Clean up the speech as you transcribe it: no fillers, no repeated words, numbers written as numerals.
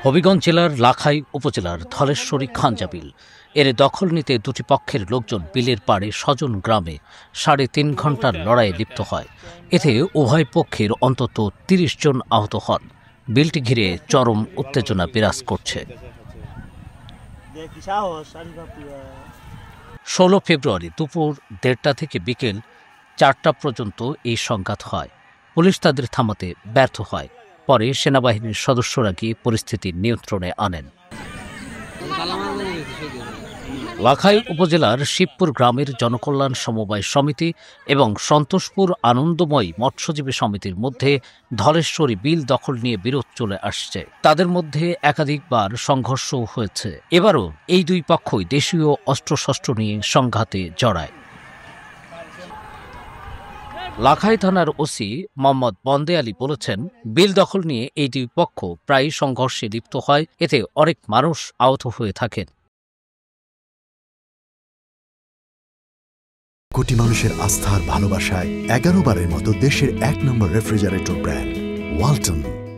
হবিগঞ্জ জেলার লাখাই উপজেলার ধলেশ্বরী খাঞ্জা বিল এর দখল নিতে দুটি পক্ষের লোকজন বিলের পাড়ে স্বজন গ্রামে ৩.৫ ঘণ্টার লড়াইয়ে লিপ্ত হয়। এতে উভয় পক্ষের অন্তত ৩০ জন আহত হন। বিলটি ঘিরে চরম উত্তেজনা বিরাজ করছে। ১৬ ফেব্রুয়ারি দুপুর ১:৩০ থেকে বিকেল ৪টা পর্যন্ত এই সংঘাত হয়। পুলিশ তাদের থামাতে ব্যর্থ হয়। পরে সেনাবাহিনীর সদস্যরা গিয়ে পরিস্থিতি নিয়ন্ত্রণে আনেন। লাখাই উপজেলার শিবপুর গ্রামের জনকল্যাণ সমবায় সমিতি এবং সন্তোষপুর আনন্দময়ী মৎস্যজীবী সমিতির মধ্যে ধলেশ্বরী বিল দখল নিয়ে বিরোধ চলে আসছে। তাদের মধ্যে একাধিকবার সংঘর্ষও হয়েছে। এবারও এই দুই পক্ষই দেশীয় অস্ত্রশস্ত্র নিয়ে সংঘাতে জড়ায়। লাখাই থানার ওসি মোহাম্মদ বন্দে আলী বলেছেন, বিল দখল নিয়ে এই দুই পক্ষ প্রায় সংঘর্ষে লিপ্ত হয়। এতে অনেক মানুষ আহত হয়ে থাকেন। কোটি মানুষের আস্থার ভালোবাসায় 11 বারের মতো দেশের 1 নম্বর রেফ্রিজারেটর ব্র্যান্ড ওয়ালটন।